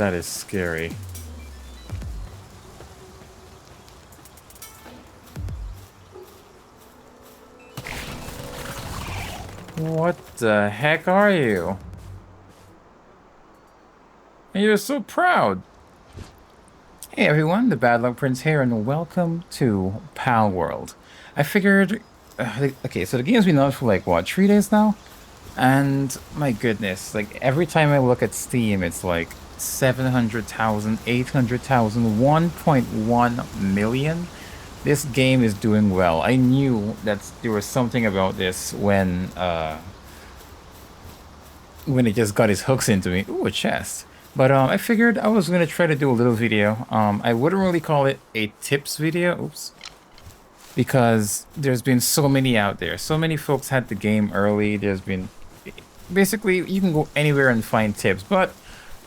That is scary. What the heck are you? And you're so proud. Hey everyone, TheBadLuckPrince here, and welcome to PalWorld. I figured, okay, so the game's been out for like, what, 3 days now? And my goodness, like every time I look at Steam, it's like 700,000, 800,000, 1.1 million. This game is doing well. I knew that there was something about this when it just got his hooks into me. Ooh, a chest. But I figured I was gonna try to do a little video. I wouldn't really call it a tips video. Oops. Because there's been so many out there. So many folks had the game early. There's been... Basically, you can go anywhere and find tips. But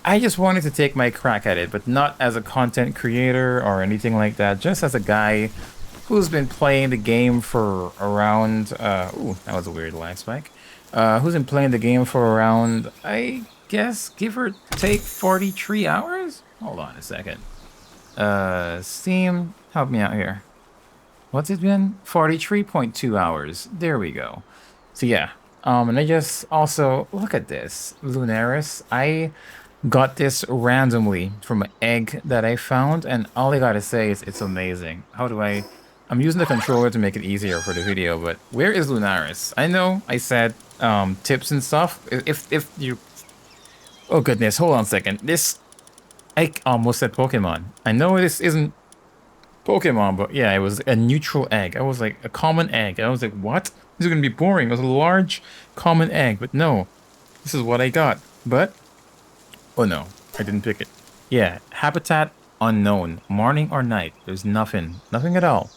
I just wanted to take my crack at it. But not as a content creator or anything like that. Just as a guy who's been playing the game for around... ooh, that was a weird lag spike. Who's been playing the game for around... I guess, give or take 43 hours? Hold on a second. Steam, help me out here. What's it been? 43.2 hours. There we go. So yeah, and I just also, look at this. Lunaris. I got this randomly from an egg that I found, and all I gotta say is it's amazing. How do I... I'm using the controller to make it easier for the video, but where is Lunaris? I know I said tips and stuff. If you... Oh goodness, hold on a second. This... I almost said Pokemon. I know this isn't Pokemon, but yeah, it was a neutral egg. I was like, a common egg. I was like, what? This is gonna be boring. It was a large common egg, but no. This is what I got. But... oh no, I didn't pick it. Yeah, habitat unknown. Morning or night. There's nothing. Nothing at all.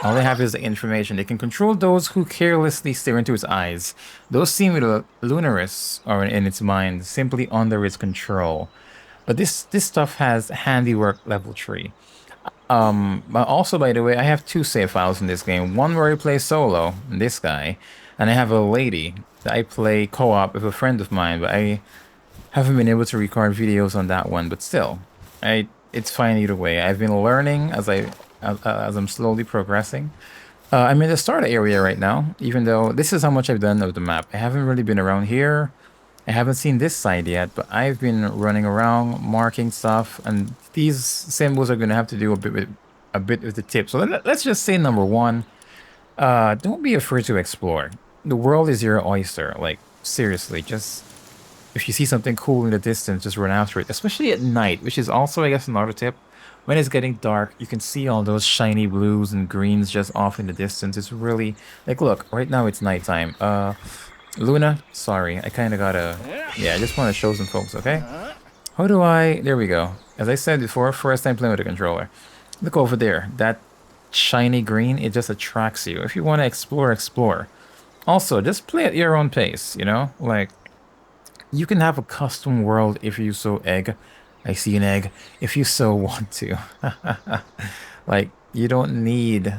All they have is the information. They can control those who carelessly stare into its eyes. Those seen with a Lunaris are in its mind, simply under its control. But this stuff has handiwork level 3. But also, by the way, I have 2 save files in this game. One where I play solo, this guy, and I have a lady that I play co-op with a friend of mine, but I haven't been able to record videos on that one. But still, it's fine either way. I've been learning as I'm slowly progressing. I'm in the starter area right now, even though this is how much I've done of the map. I haven't really been around here. I haven't seen this side yet, but I've been running around, marking stuff, and these symbols are going to have to do a bit with the tip. So let's just say number 1, don't be afraid to explore. The world is your oyster. Like, seriously, just... if you see something cool in the distance, just run after it. Especially at night, which is also, I guess, another tip. When it's getting dark, you can see all those shiny blues and greens just off in the distance. It's really... like, look, right now it's nighttime. Luna, sorry, I kind of gotta... yeah, I just want to show some folks, okay? How do I... there we go. As I said before, first time playing with a controller. Look over there. That shiny green, it just attracts you. If you want to explore, explore. Also, just play at your own pace, you know? Like, you can have a custom world if you so egg. I see an egg. If you so want to. Like, you don't need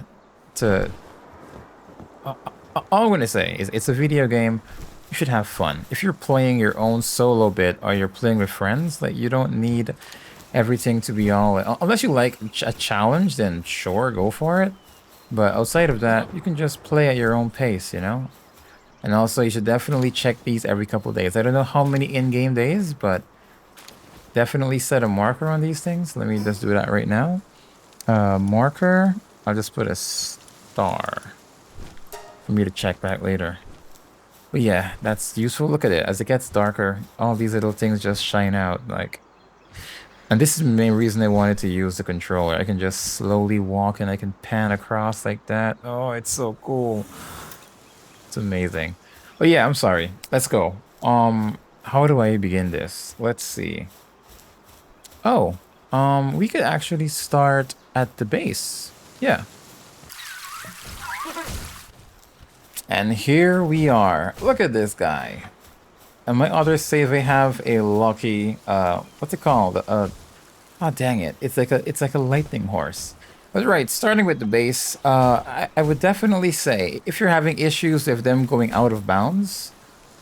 to... all I'm going to say is it's a video game. You should have fun. If you're playing your own solo bit or you're playing with friends, like, you don't need everything to be all... unless you like a challenge, then sure, go for it. But outside of that, you can just play at your own pace, you know? And also, you should definitely check these every couple of days. I don't know how many in-game days, but definitely set a marker on these things. Let me just do that right now. Marker. I'll just put a star for me to check back later. But yeah, that's useful. Look at it. As it gets darker, all these little things just shine out. Like, and this is the main reason I wanted to use the controller. I can just slowly walk and I can pan across like that. Oh, it's so cool. It's amazing. But yeah, I'm sorry. Let's go. How do I begin this? Let's see. Oh, we could actually start at the base. Yeah. And here we are. Look at this guy. And my other save, I have a lucky, what's it called? Oh, dang it. It's like a lightning horse. But right, starting with the base, I would definitely say, if you're having issues with them going out of bounds,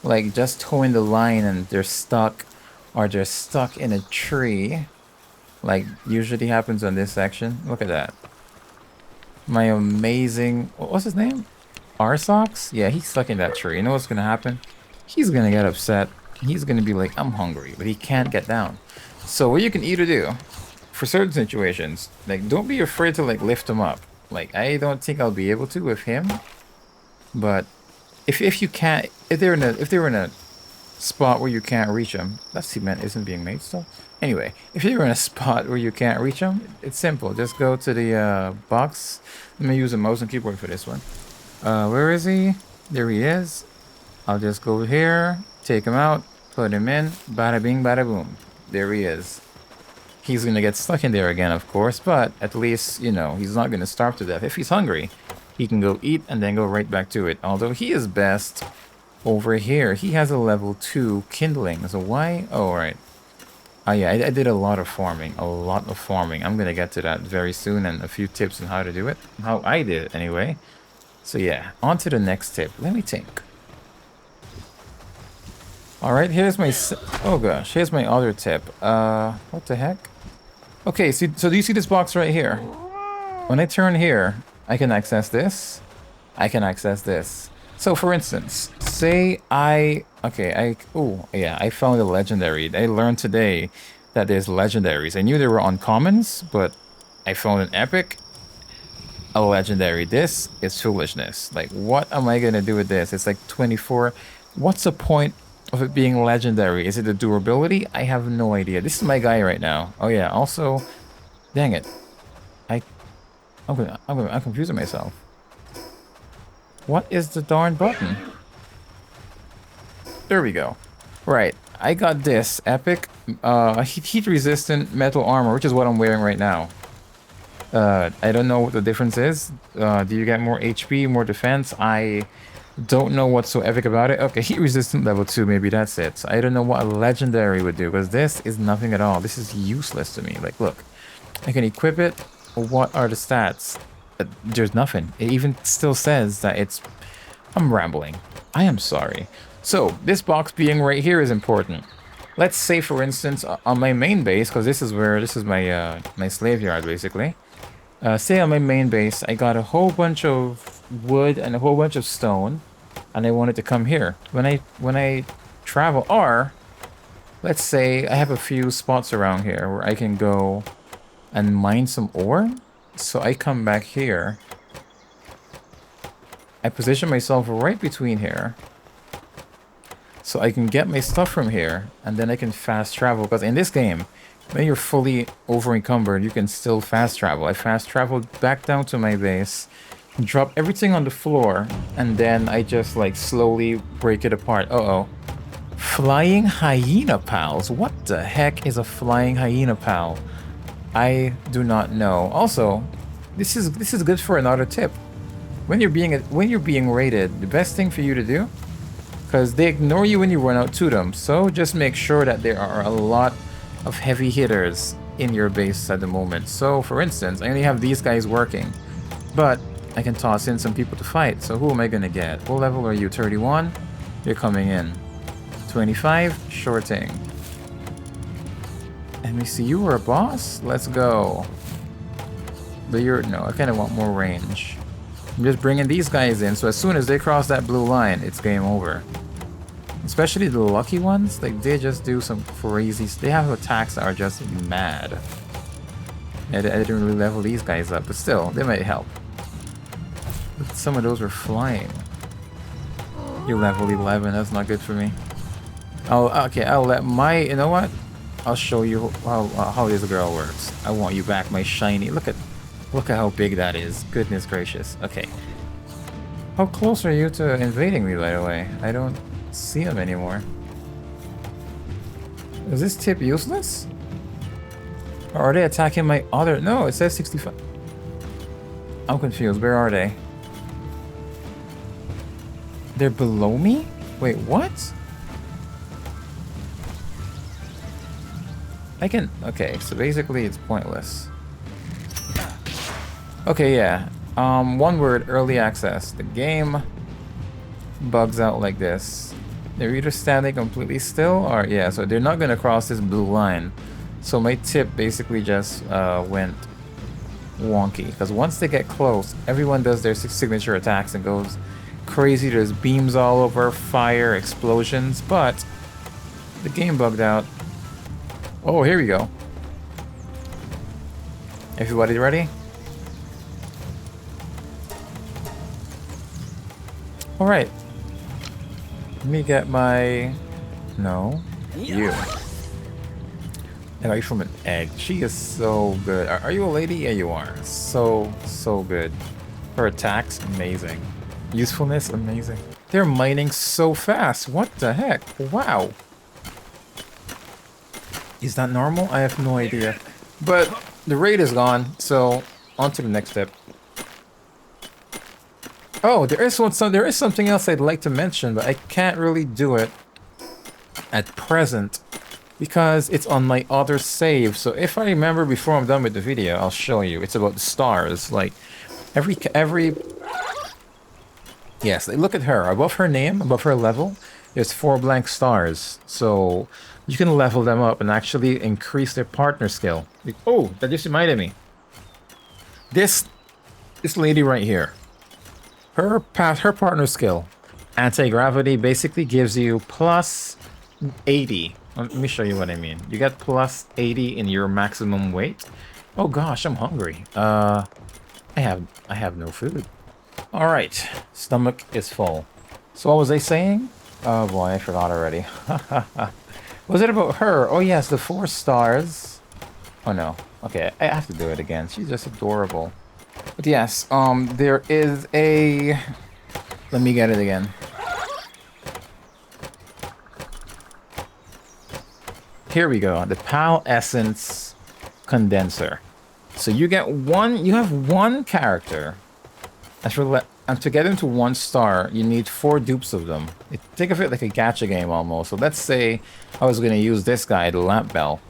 like just towing the line and they're stuck, are just stuck in a tree, like usually happens on this section. Look at that. My amazing, what's his name? Arsox? Yeah, he's stuck in that tree. You know what's gonna happen? He's gonna get upset. He's gonna be like, I'm hungry, but he can't get down. So what you can either do, for certain situations, like don't be afraid to like lift him up. Like I don't think I'll be able to with him, but if you can't, if they're in a spot where you can't reach them, that cement isn't being made still. Anyway, if you're in a spot where you can't reach them, it's simple. Just go to the box. Let me use a mouse and keyboard for this one. Where is he? There he is. I'll just go here, take him out, put him in, bada bing, bada boom. There he is. He's gonna get stuck in there again, of course, but at least, you know, he's not gonna starve to death. If he's hungry, he can go eat and then go right back to it. Although he is best over here. He has a level 2 kindling. So why? Oh, alright. Oh yeah, I did a lot of farming. A lot of farming. I'm gonna get to that very soon and a few tips on how to do it. How I did it, anyway. So yeah, on to the next tip. Let me think. Alright, here's my... Oh gosh, here's my other tip. What the heck? Okay, so do you see this box right here? When I turn here, I can access this. I can access this. So for instance, say oh yeah, I found a legendary. I learned today that there's legendaries. I knew there were uncommons, but I found an epic, a legendary. This is foolishness. Like, what am I gonna do with this? It's like 24. What's the point of it being legendary? Is it the durability? I have no idea. This is my guy right now. Oh yeah, also, dang it. I'm confusing myself. What is the darn button? There we go. Right, I got this epic heat resistant metal armor, which is what I'm wearing right now. I don't know what the difference is. Do you get more HP, more defense? I don't know what's so epic about it. Okay, heat resistant level 2, maybe that's it. So I don't know what a legendary would do, because this is nothing at all. This is useless to me. Like, look, I can equip it. What are the stats? There's nothing. It even still says that it's... I'm rambling. I am sorry. So, this box being right here is important. Let's say, for instance, on my main base, because this is my my slave yard, basically. Say on my main base, I got a whole bunch of wood and a whole bunch of stone, and I wanted to come here. When I travel, or let's say I have a few spots around here where I can go and mine some ore. So I come back here. I position myself right between here, so I can get my stuff from here, and then I can fast travel. Because in this game, when you're fully over encumbered, you can still fast travel. I fast traveled back down to my base, drop everything on the floor, and then I just like slowly break it apart. Uh-oh. Flying hyena pals. What the heck is a flying hyena pal? I do not know. Also, this is good for another tip. When you're being raided, the best thing for you to do, because they ignore you when you run out to them. So just make sure that there are a lot of heavy hitters in your base at the moment. So for instance, I only have these guys working, but I can toss in some people to fight. So who am I gonna get? What level are you? 31? You're coming in. 25? Sure thing. Let me see, you were a boss? Let's go. But you're... no, I kind of want more range. I'm just bringing these guys in, so as soon as they cross that blue line, it's game over. Especially the lucky ones, like they just do some crazy... they have attacks that are just mad. I didn't really level these guys up, but still, they might help. But some of those were flying. You're level 11, that's not good for me. Okay, I'll let my... you know what? I'll show you how this girl works. I want you back, my shiny... Look at how big that is. Goodness gracious. Okay. How close are you to invading me, by the way? I don't see him anymore. Is this tip useless? Or are they attacking my other... no, it says 65. I'm confused. Where are they? They're below me? Wait, what? I can... okay, so basically it's pointless. Okay, yeah. One word, early access. The game bugs out like this. They're either standing completely still or, yeah, so they're not going to cross this blue line. So my tip basically just went wonky. Because once they get close, everyone does their signature attacks and goes crazy. There's beams all over, fire, explosions, but the game bugged out. Oh, here we go. Everybody ready? Alright. Let me get my... No. You. I got you from an egg. She is so good. Are you a lady? Yeah, you are. So good. Her attacks, amazing. Usefulness, amazing. They're mining so fast. What the heck? Wow. Is that normal? I have no idea. But the raid is gone, so on to the next step. Oh, there is something else I'd like to mention, but I can't really do it at present because it's on my other save. So if I remember before I'm done with the video, I'll show you. It's about the stars. Like every yes, look at her. Above her name, above her level, there's 4 blank stars. So you can level them up and actually increase their partner skill. Oh, that just reminded me. This lady right here. Her partner skill, anti-gravity, basically gives you plus 80. Let me show you what I mean. You get plus 80 in your maximum weight. Oh gosh, I'm hungry. I have no food. All right, stomach is full. So what was I saying? Oh boy, I forgot already. Was it about her? Oh yes, the 4 stars. Oh no. Okay, I have to do it again. She's just adorable. But yes, there is a... Let me get it again. Here we go. The PAL Essence Condenser. So you get one... You have one character. And to get into 1 star, you need 4 dupes of them. Think of it like a gacha game almost. So let's say I was going to use this guy, the Lamp Bell.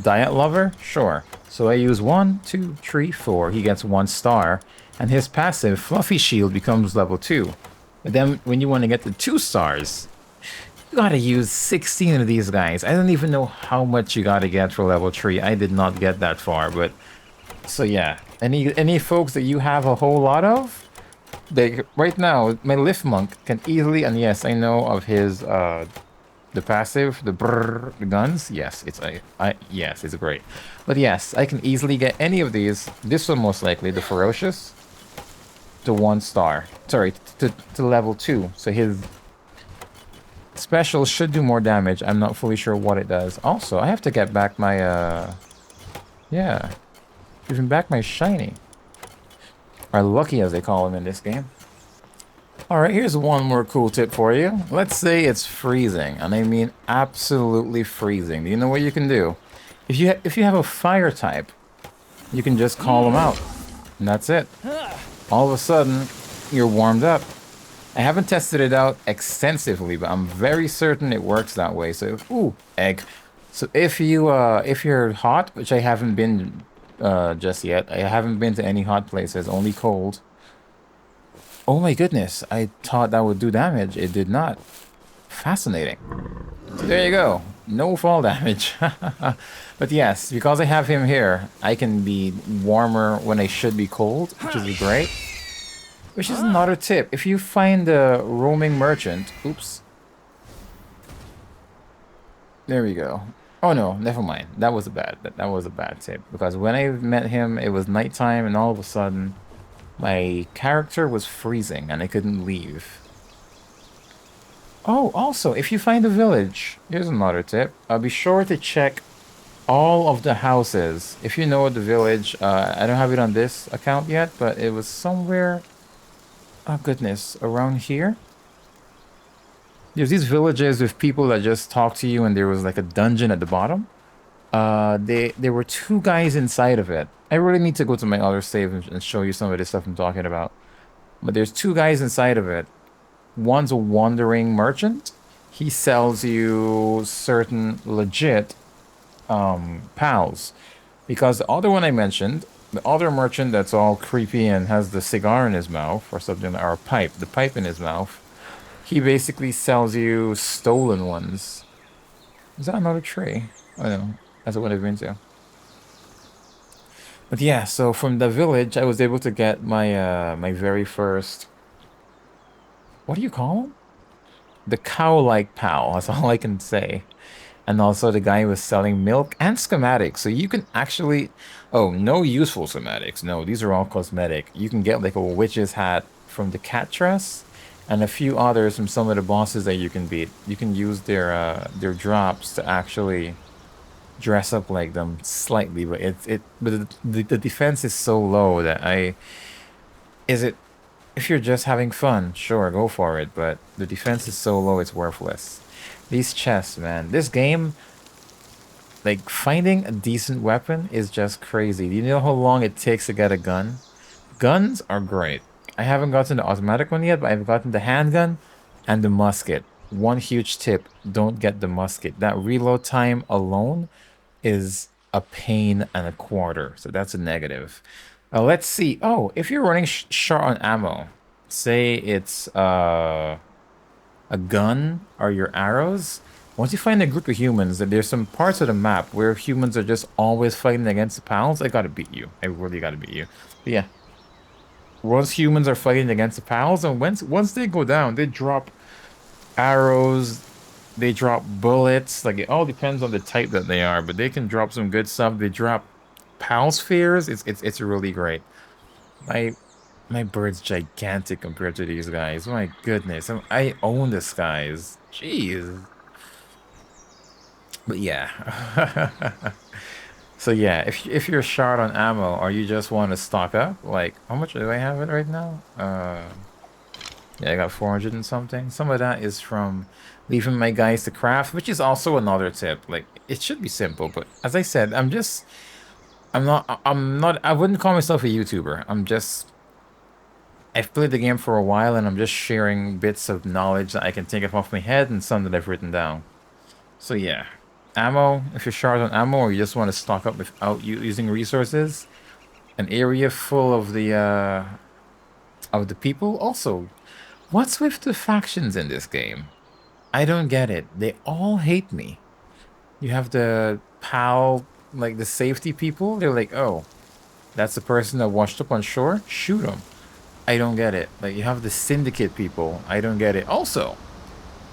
Diet Lover? Sure. So I use 1, 2, 3, 4. He gets 1 star. And his passive, Fluffy Shield, becomes level 2. But then when you want to get the 2 stars, you gotta use 16 of these guys. I don't even know how much you gotta get for level 3. I did not get that far, but... So yeah. Any folks that you have a whole lot of? Right now, my Lift Monk can easily... And yes, I know of his... the passive, the guns, yes, yes, it's great. But yes, I can easily get any of these. This one most likely, the Ferocious, to 1 star. Sorry, to level 2. So his special should do more damage. I'm not fully sure what it does. Also, I have to get back my, yeah, giving back my shiny. Or lucky as they call him in this game. Alright, here's one more cool tip for you. Let's say it's freezing, and I mean absolutely freezing. Do you know what you can do? If you have a fire type, you can just call them out. And that's it. All of a sudden, you're warmed up. I haven't tested it out extensively, but I'm very certain it works that way. So, ooh, egg. So if you're hot, which I haven't been just yet. I haven't been to any hot places, only cold. Oh my goodness, I thought that would do damage. It did not. Fascinating. So there you go. No fall damage. But yes, because I have him here, I can be warmer when I should be cold, which is great. Which is another tip. If you find a roaming merchant... Oops. There we go. Oh no, never mind. That was a bad tip. Because when I met him, it was nighttime, and all of a sudden... my character was freezing and I couldn't leave. Oh, also, if you find a village, here's another tip. Be sure to check all of the houses. If you know the village, I don't have it on this account yet, but it was somewhere, oh goodness, around here. There's these villages with people that just talk to you and there was like a dungeon at the bottom. There were 2 guys inside of it. I really need to go to my other save and show you some of this stuff I'm talking about. But there's 2 guys inside of it. One's a wandering merchant. He sells you certain legit pals. Because the other one I mentioned, the other merchant that's all creepy and has the cigar in his mouth or something, or a pipe, the pipe in his mouth. He basically sells you stolen ones. Is that another tree? Oh no, that's what I've been to. But yeah, so from the village, I was able to get my my very first, what do you call them? The cow-like pal. That's all I can say. And also the guy was selling milk and schematics. So you can actually, oh, no useful schematics. No, these are all cosmetic. You can get like a witch's hat from the cat dress and a few others from some of the bosses that you can beat. You can use their drops to actually dress up like them slightly, but the defense is so low that I is it if you're just having fun, sure, go for it, but the defense is so low it's worthless. These chests, man. This game, like finding a decent weapon is just crazy. Do you know how long it takes to get a gun? Guns are great. I haven't gotten the automatic one yet, but I've gotten the handgun and the musket. One huge tip, don't get the musket. That reload time alone is a pain and a quarter. So that's a negative. Let's see. Oh, if you're running short on ammo, say it's a gun or your arrows, once you find a group of humans, there's some parts of the map where humans are just always fighting against the pals. I gotta beat you. I really gotta beat you. But yeah, once humans are fighting against the pals, and once they go down, they drop arrows, they drop bullets. Like it all depends on the type that they are, but they can drop some good stuff. They drop pal spheres. It's really great. My my bird's gigantic compared to these guys. My goodness, I own this guys. Jeez. But yeah. So yeah, if you're short on ammo or you just want to stock up, like how much do I have it right now? Yeah, I got 400 and something. Some of that is from leaving my guys to craft, which is also another tip. Like it should be simple, but as I said, I wouldn't call myself a YouTuber. I've played the game for a while and I'm just sharing bits of knowledge that I can take off my head and some that I've written down. So yeah, ammo, if you're short on ammo or you just want to stock up without using resources, an area full of the people. Also, what's with the factions in this game? I don't get it. They all hate me. You have the PAL, like the safety people. They're like, oh, that's the person that washed up on shore? Shoot them. I don't get it. Like, you have the syndicate people. I don't get it. Also,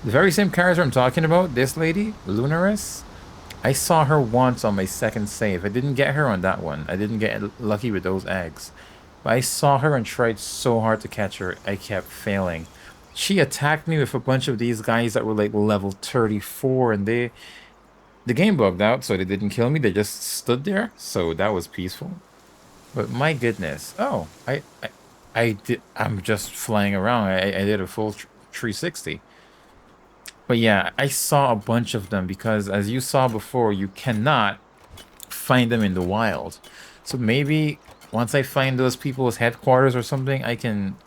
the very same character I'm talking about, this lady, Lunaris, I saw her once on my second save. I didn't get her on that one. I didn't get lucky with those eggs. But I saw her and tried so hard to catch her. I kept failing. She attacked me with a bunch of these guys that were like level 34 and the game bugged out, so they didn't kill me. They just stood there. So that was peaceful. But my goodness. Oh, I'm just flying around. I did a full 360. But yeah, I saw a bunch of them because as you saw before, you cannot find them in the wild. So maybe once I find those people's headquarters or something, I can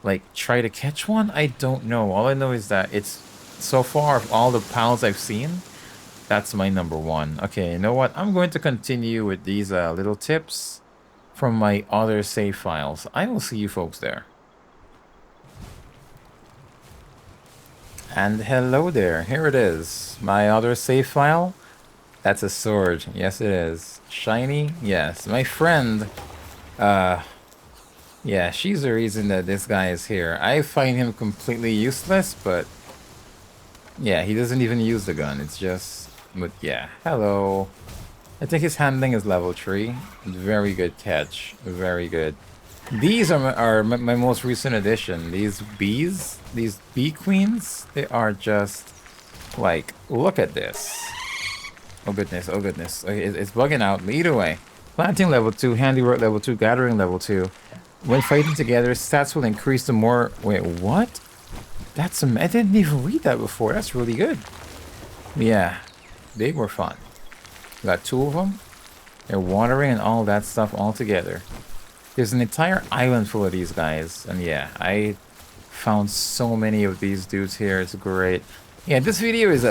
like try to catch one. I don't know. All I know is that it's so far of all the pals I've seen, that's my number one. Okay, you know what? I'm going to continue with these little tips from my other save files. I will see you folks there. And hello there. Here it is. My other save file. That's a sword. Yes, it is. Shiny? Yes. My friend, yeah, she's the reason that this guy is here. I find him completely useless, but yeah, he doesn't even use the gun. It's just, but yeah, hello. I think his handling is level 3. Very good catch. Very good. These are my most recent addition. These bees, these bee queens, they are just like, look at this. Oh goodness, oh goodness. Okay, it's bugging out. But either way, planting level 2, handiwork level 2, gathering level 2. When fighting together, stats will increase the more... Wait, what? That's some... I didn't even read that before. That's really good. Yeah, they were fun. Got 2 of them. They're watering and all that stuff all together. There's an entire island full of these guys. And yeah, I found so many of these dudes here. It's great. Yeah, this video is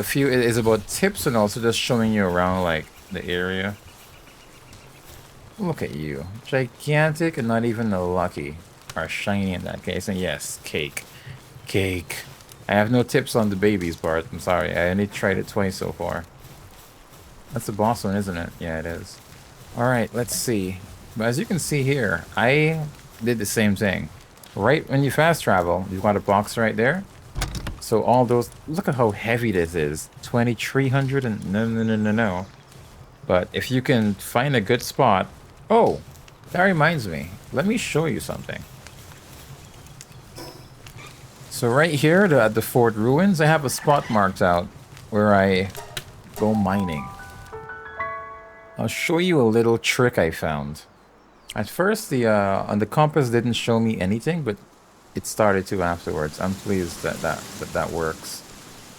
about tips and also just showing you around like the area. Look at you. Gigantic and not even the lucky are shiny in that case. And yes, cake. Cake. I have no tips on the babies part. I'm sorry. I only tried it twice so far. That's the boss one, isn't it? Yeah, it is. All right, let's see. But as you can see here, I did the same thing. Right when you fast travel, you've got a box right there. So all those, look at how heavy this is. 2,300 and no, no, no, no, no. But if you can find a good spot. Oh, that reminds me. Let me show you something. So right here at the fort ruins, I have a spot marked out where I go mining. I'll show you a little trick I found. At first, the on the compass didn't show me anything, but it started to afterwards. I'm pleased that works.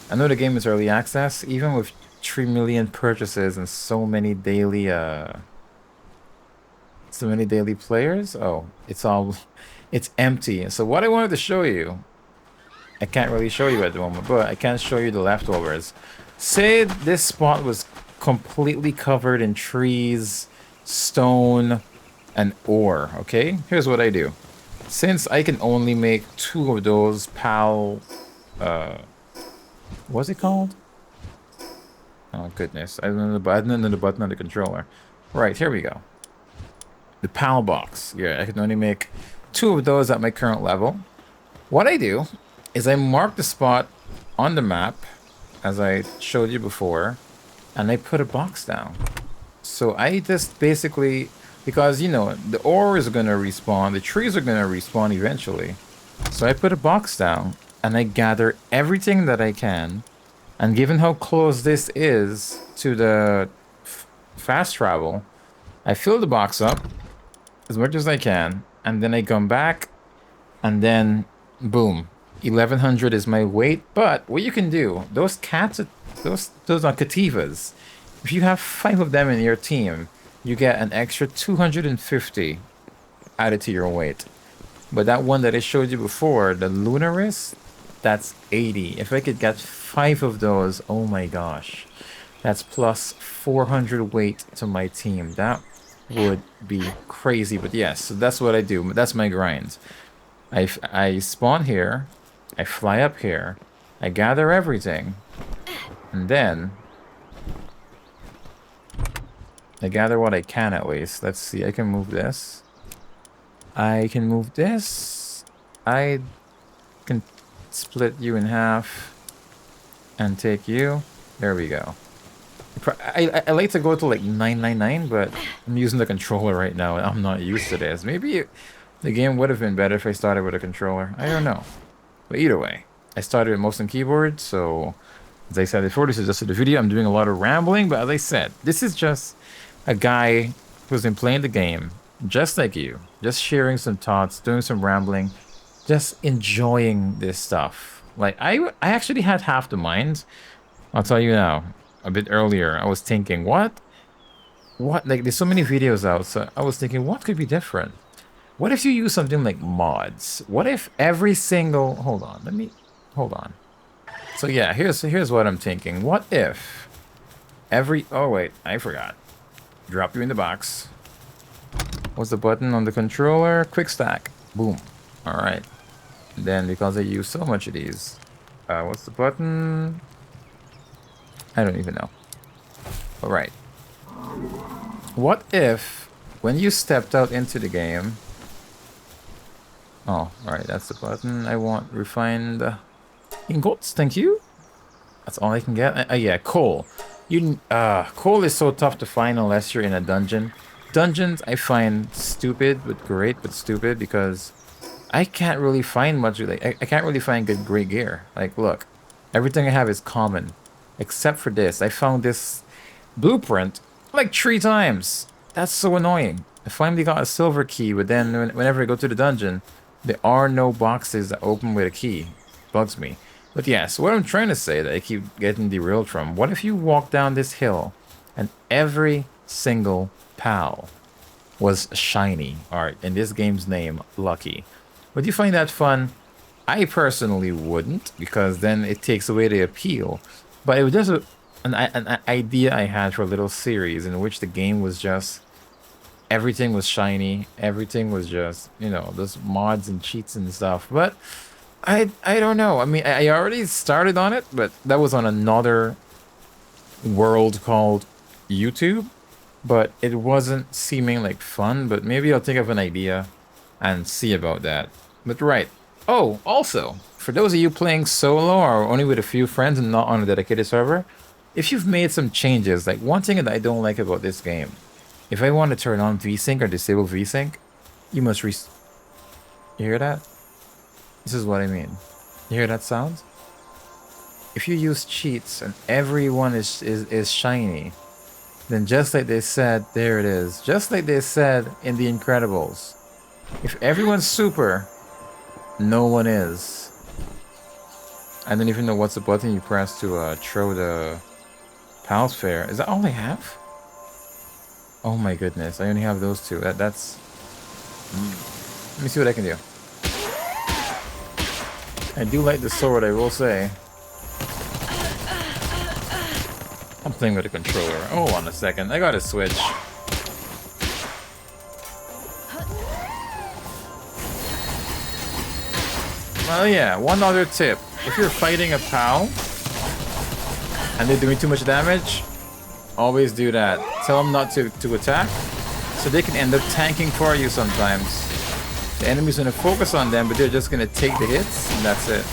I know the game is early access, even with 3 million purchases and so many daily players. Oh, it's empty. So what I wanted to show you, I can't really show you at the moment, but I can show you the leftovers. Say this spot was completely covered in trees, stone, and ore, okay? Here's what I do. Since I can only make 2 of those what's it called? Oh goodness, I don't know the button on the controller. Right, here we go. The PAL box. Yeah, I can only make 2 of those at my current level. What I do is I mark the spot on the map, as I showed you before, and I put a box down. So I just basically, because, you know, the ore is going to respawn, the trees are going to respawn eventually. So I put a box down, and I gather everything that I can. And given how close this is to the fast travel, I fill the box up as much as I can, and then I come back, and then, boom, 1,100 is my weight. But what you can do, those cats, those are cativas. If you have 5 of them in your team, you get an extra 250 added to your weight. But that one that I showed you before, the Lunaris, that's 80. If I could get 5 of those, oh my gosh. That's plus 400 weight to my team. That would be crazy. But yes, so that's what I do. That's my grind. I spawn here. I fly up here. I gather everything. And then I gather what I can at least. Let's see. I can move this. I can move this. I can split you in half and take you. There we go. I like to go to like 999, but I'm using the controller right now and I'm not used to this. Maybe the game would have been better if I started with a controller. I don't know. But either way, I started with mouse and keyboard, so as I said before, this is just a video. I'm doing a lot of rambling, but as I said, this is just a guy who's been playing the game just like you, just sharing some thoughts, doing some rambling, just enjoying this stuff. Like I actually had half the mind. I'll tell you now. A bit earlier, I was thinking, what? Like, there's so many videos out, so I was thinking, what could be different? What if you use something like mods? What if every single... Hold on. So yeah, here's what I'm thinking. What if Oh wait, I forgot. Drop you in the box. What's the button on the controller? Quick stack. Boom. Alright. Then, because I use so much of these, what's the button? I don't even know. All right. What if, when you stepped out into the game... Oh, alright, that's the button. I want refined ingots, thank you. That's all I can get. Yeah, coal. Coal is so tough to find unless you're in a dungeon. Dungeons I find stupid, but great, but stupid, because I can't really find much. I can't really find great gear. Like, look, everything I have is common. Except for this. I found this blueprint like 3 times. That's so annoying. I finally got a silver key, but then whenever I go to the dungeon, there are no boxes that open with a key. Bugs me. But yeah, so what I'm trying to say that I keep getting derailed from, what if you walk down this hill and every single PAL was shiny, or in this game's name, lucky? Would you find that fun? I personally wouldn't, because then it takes away the appeal. But it was just an idea I had for a little series in which the game was just... Everything was shiny. Everything was just, you know, those mods and cheats and stuff. But I don't know. I mean, I already started on it, but that was on another world called YouTube. But it wasn't seeming like fun. But maybe I'll think of an idea and see about that. But right. Oh, also, for those of you playing solo or only with a few friends and not on a dedicated server, if you've made some changes, like one thing that I don't like about this game, if I want to turn on VSync or disable VSync, you must You hear that? This is what I mean. You hear that sound? If you use cheats and everyone is shiny, then just like they said, there it is. Just like they said in The Incredibles. If everyone's super, no one is. I don't even know what's the button you press to throw the PalWorld. Is that all I have? Oh my goodness, I only have those two. That's... Let me see what I can do. I do like the sword, I will say. I'm playing with a controller. Oh, on a second. I gotta switch. Well, yeah, one other tip. If you're fighting a POW and they're doing too much damage, always do that. Tell them not to attack, so they can end up tanking for you sometimes. The enemy's gonna focus on them, but they're just gonna take the hits, and that's it.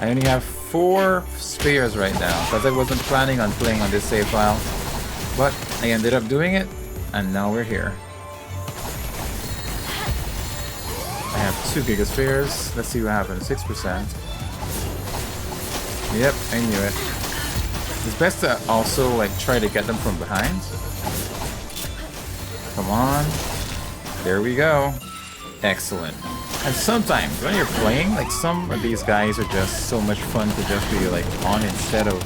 I only have 4 spears right now, because I wasn't planning on playing on this save file. But I ended up doing it, and now we're here. I have 2 Giga Spears. Let's see what happens. 6%. Yep, I knew it. It's best to also like try to get them from behind. Come on. There we go. Excellent. And sometimes when you're playing, like some of these guys are just so much fun to just be like on instead of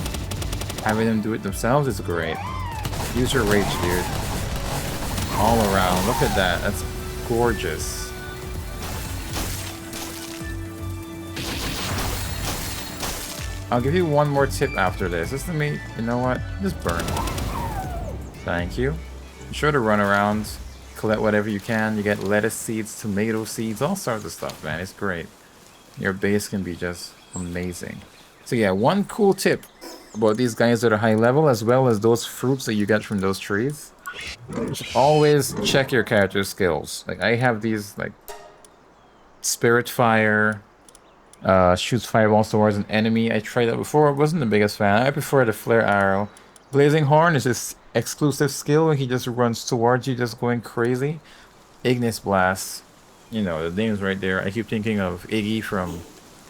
having them do it themselves. It's great. Use your rage, dude. All around. Look at that. That's gorgeous. I'll give you one more tip after this. Just let me, you know what? Just burn. Thank you. Be sure to run around, collect whatever you can. You get lettuce seeds, tomato seeds, all sorts of stuff, man. It's great. Your base can be just amazing. So yeah, one cool tip about these guys that are high level, as well as those fruits that you get from those trees. You should always check your character's skills. Like I have these like Spirit Fire, shoots fireball towards an enemy. I tried that before. I wasn't the biggest fan. I prefer the flare arrow. Blazing Horn is his exclusive skill. He just runs towards you, just going crazy. Ignis Blast. You know, the name's right there. I keep thinking of Iggy from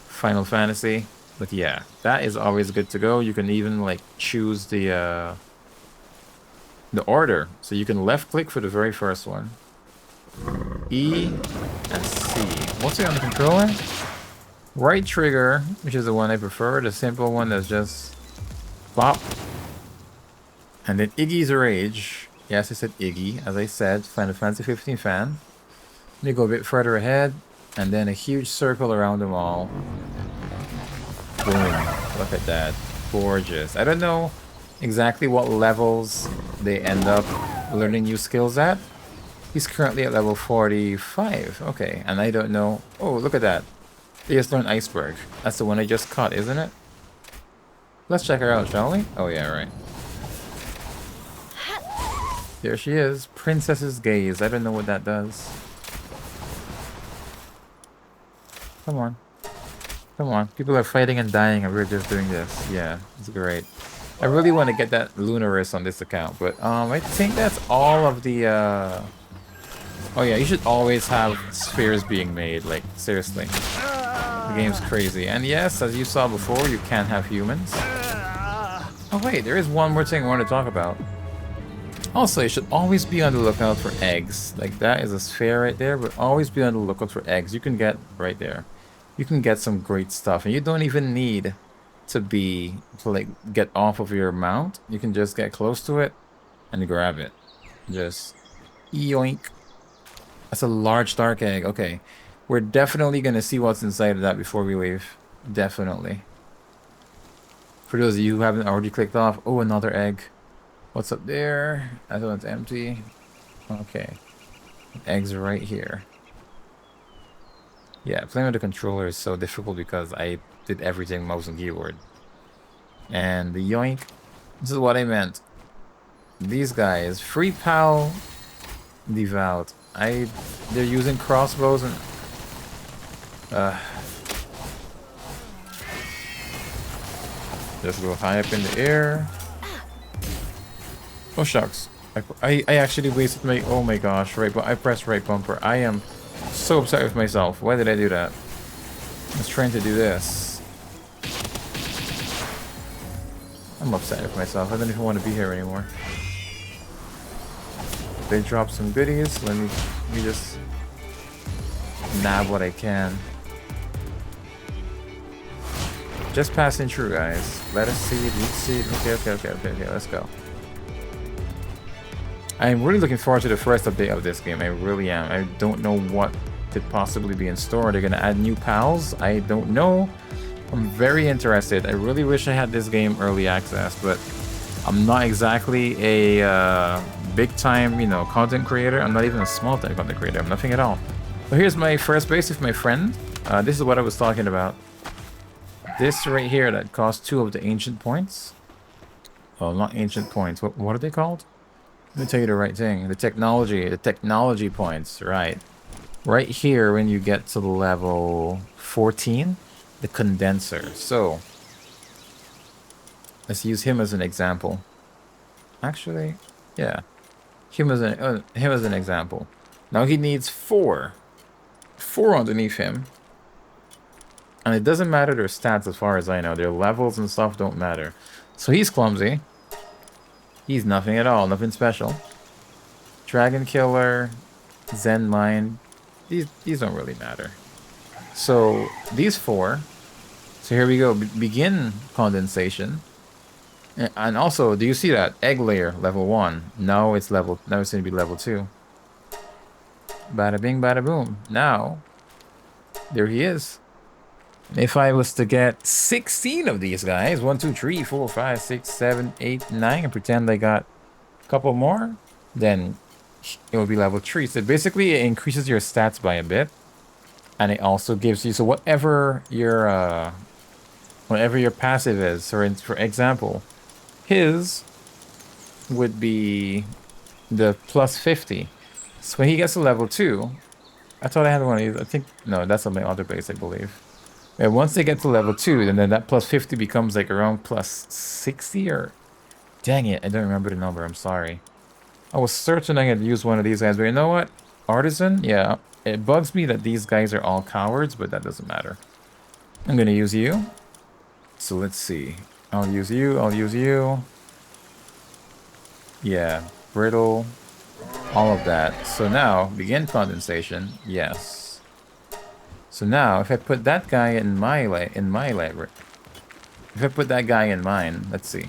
Final Fantasy. But yeah, that is always good to go. You can even like choose the order. So you can left click for the very first one. E and C. What's it on the controller? Right trigger, which is the one I prefer, the simple one that's just pop. And then Iggy's Rage. Yes, I said Iggy, as I said, Final Fantasy 15 fan. Let me go a bit further ahead, and then a huge circle around them all. Boom. Look at that. Gorgeous. I don't know exactly what levels they end up learning new skills at. He's currently at level 45. Okay, and I don't know... Oh, look at that. They just learned Iceberg. That's the one I just caught, isn't it? Let's check her out, shall we? Oh yeah, right. There she is. Princess's Gaze. I don't know what that does. Come on. Come on. People are fighting and dying and we're just doing this. Yeah, it's great. I really want to get that Lunaris on this account, but I think that's all of the Oh yeah, you should always have spheres being made, like seriously. The game's crazy. And yes, as you saw before, you can have humans. Oh wait, there is one more thing I want to talk about. Also, you should always be on the lookout for eggs. Like that is a sphere right there, but always be on the lookout for eggs. You can get right there. You can get some great stuff, and you don't even need to like get off of your mount. You can just get close to it and grab it. Just yoink. That's a large dark egg. Okay. We're definitely going to see what's inside of that before we leave. Definitely. For those of you who haven't already clicked off. Oh, another egg. What's up there? That one's empty. Okay. Eggs are right here. Yeah, playing with the controller is so difficult because I did everything mouse and keyboard. And the yoink, this is what I meant. These guys, free PAL, devout. They're using crossbows and just go high up in the air. Oh shucks. I actually wasted my, oh my gosh, right, but I pressed right bumper. I am so upset with myself. Why did I do that? I was trying to do this. I'm upset with myself. I don't even want to be here anymore. They dropped some goodies. Let me just nab what I can. Just passing through, guys. Let us see it. Let's see it. Okay. Let's go. I'm really looking forward to the first update of this game. I really am. I don't know what could possibly be in store. They're gonna add new pals. I don't know. I'm very interested. I really wish I had this game early access, but I'm not exactly a big time, you know, content creator. I'm not even a small time content creator. I'm nothing at all. So here's my first base with my friend. This is what I was talking about. This right here that costs 2 of the ancient points. Oh, not ancient points. What are they called? Let me tell you the right thing. The technology points, right? Right here when you get to the level 14, the condenser. So, let's use him as an example. Actually, yeah. Him as an example. Now he needs 4. 4 underneath him. And it doesn't matter their stats as far as I know. Their levels and stuff don't matter. So he's clumsy. He's nothing at all. Nothing special. Dragon Killer. Zen Mind. These don't really matter. So these 4. So here we go. Begin condensation. And also, do you see that? Egg layer, level 1. Now it's going to be level 2. Bada bing, bada boom. Now, there he is. If I was to get 16 of these guys, 1, 2, 3, 4, 5, 6, 7, 8, 9, and pretend I got a couple more, then it will be level 3. So basically, it increases your stats by a bit. And it also gives you, so whatever your passive is, for example, his would be the plus 50. So when he gets to level 2, I thought I had one of these. I think, no, that's on my other base, I believe. And once they get to level 2, then that plus 50 becomes like around plus 60 or... Dang it, I don't remember the number, I'm sorry. I was certain I had used one of these guys, but you know what? Artisan? Yeah, it bugs me that these guys are all cowards, but that doesn't matter. I'm gonna use you. So let's see. I'll use you. Yeah, brittle, all of that. So now, begin condensation. Yes. So now, if I put that guy in my library, if I put that guy in mine, let's see.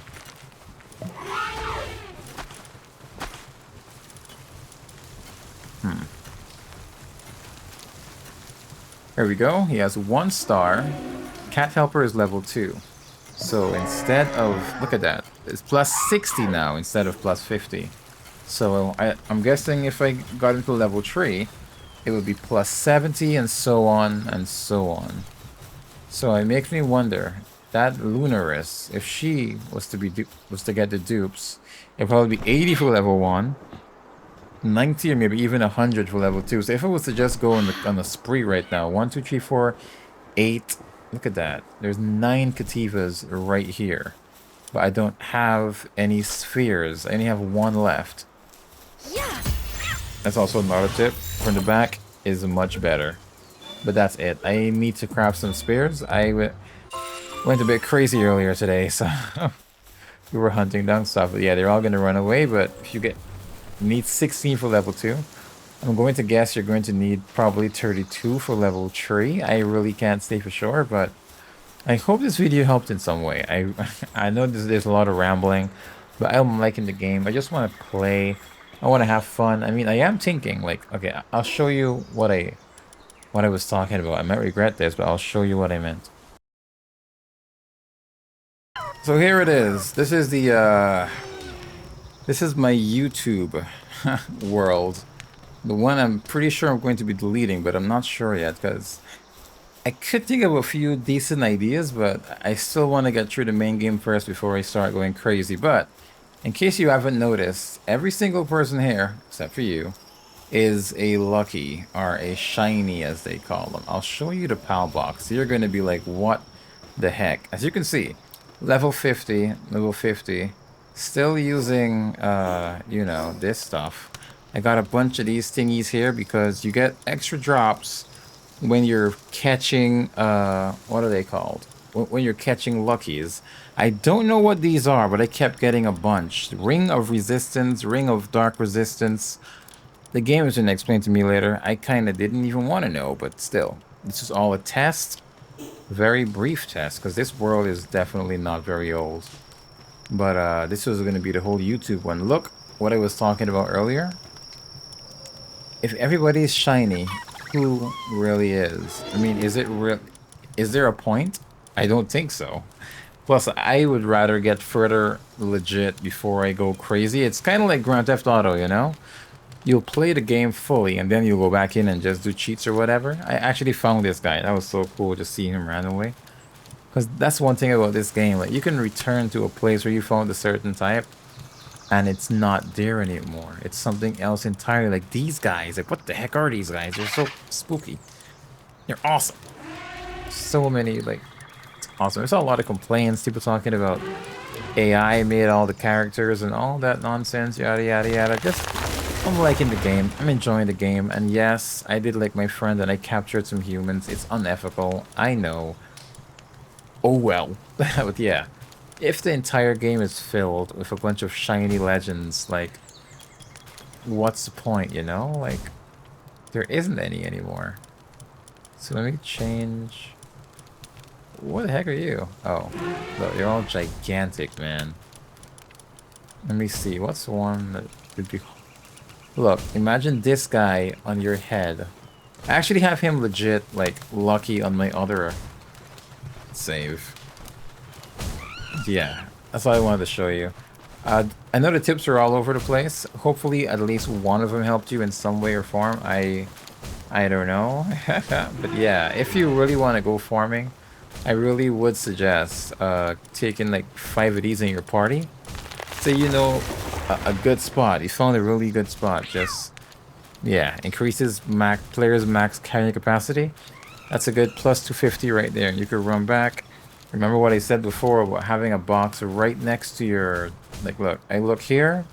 Here we go. He has 1 star. Cat Helper is level 2. So instead of, look at that, it's plus 60 now instead of plus 50. So I'm guessing if I got into level 3, it would be plus 70 and so on and so on. So it makes me wonder, that Lunaris, if she was to get the dupes, it'd probably be 80 for level 1, 90 or maybe even 100 for level 2. So if I was to just go on the spree right now, 1, 2, 3, 4, 8, look at that. There's 9 Kativas right here. But I don't have any spheres. I only have 1 left. Yeah. That's also another tip. From the back is much better. But that's it. I need to craft some spears. I went a bit crazy earlier today, so we were hunting down stuff. But yeah, they're all going to run away, but if you need 16 for level 2, I'm going to guess you're going to need probably 32 for level 3. I really can't say for sure, but I hope this video helped in some way. I know there's a lot of rambling, but I'm liking the game. I just want to play. I want to have fun. I mean, I am thinking, like, okay, I'll show you what I was talking about. I might regret this, but I'll show you what I meant. So here it is. This is my YouTube world. The one I'm pretty sure I'm going to be deleting, but I'm not sure yet, because I could think of a few decent ideas, but I still want to get through the main game first before I start going crazy. But in case you haven't noticed, every single person here, except for you, is a lucky or a shiny as they call them. I'll show you the PAL box. You're going to be like, what the heck? As you can see, level 50, still using, you know, this stuff. I got a bunch of these thingies here because you get extra drops when you're catching, what are they called? When you're catching luckies. I don't know what these are, but I kept getting a bunch. Ring of Resistance, Ring of Dark Resistance. The game is going to explain to me later. I kind of didn't even want to know, but still. This is all a test. Very brief test, because this world is definitely not very old. But this was going to be the whole YouTube one. Look, what I was talking about earlier. If everybody is shiny, who really is? I mean, is it real? Is there a point? I don't think so. Plus, I would rather get further legit before I go crazy. It's kind of like Grand Theft Auto, you know? You'll play the game fully, and then you'll go back in and just do cheats or whatever. I actually found this guy. That was so cool to see him randomly. Because that's one thing about this game. Like, you can return to a place where you found a certain type, and it's not there anymore. It's something else entirely. Like, these guys. Like, what the heck are these guys? They're so spooky. They're awesome. So many, like, it's awesome. I saw a lot of complaints. People talking about AI made all the characters and all that nonsense, yada, yada, yada. Just, I'm liking the game. I'm enjoying the game. And yes, I did like my friend and I captured some humans. It's unethical. I know. Oh well. But yeah. If the entire game is filled with a bunch of shiny legends, like, what's the point, you know? Like, there isn't any anymore. So let me change... What the heck are you? Oh, look, you're all gigantic, man. Let me see, what's one that would be... Look, imagine this guy on your head. I actually have him legit, like, lucky on my other save. Yeah, that's all I wanted to show you. I know the tips are all over the place. Hopefully, at least one of them helped you in some way or form. I don't know. But yeah, if you really want to go farming, I really would suggest taking like 5 of these in your party. So you know a good spot. You found a really good spot. Just, yeah, increases players' max carrying capacity. That's a good plus 250 right there. You could run back. Remember what I said before about having a box right next to your... Like, look, I look here,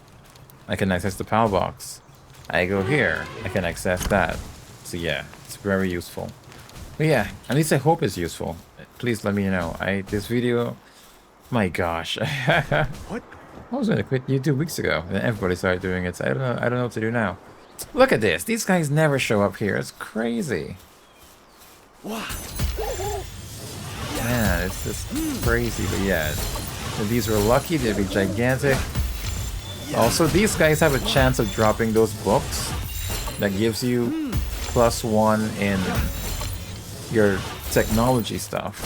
I can access the PAL box. I go here, I can access that. So yeah, it's very useful. But yeah, at least I hope it's useful. Please let me know. This video... My gosh. What? I was gonna quit YouTube weeks ago, and everybody started doing it, so I don't know what to do now. Look at this. These guys never show up here. It's crazy. Man, it's just crazy, but yeah. If these were lucky, they'd be gigantic. Also, these guys have a chance of dropping those books that gives you +1 in your technology stuff.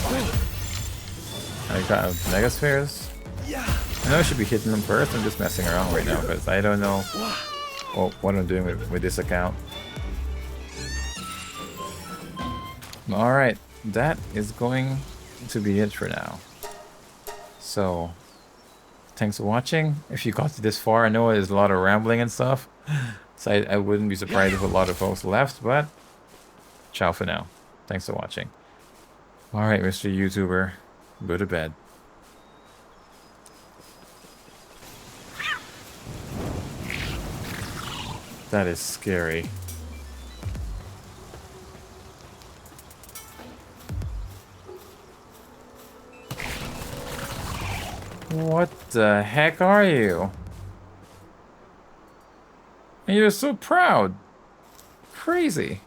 I got Megaspheres. I know I should be hitting them first. I'm just messing around right now because I don't know what I'm doing with this account. Alright, that is going to be it for now. So, thanks for watching. If you got to this far, I know there's a lot of rambling and stuff. So I wouldn't be surprised if a lot of folks left, but ciao for now. Thanks for watching. Alright, Mr. YouTuber, go to bed. That is scary. What the heck are you? And you're so proud. Crazy.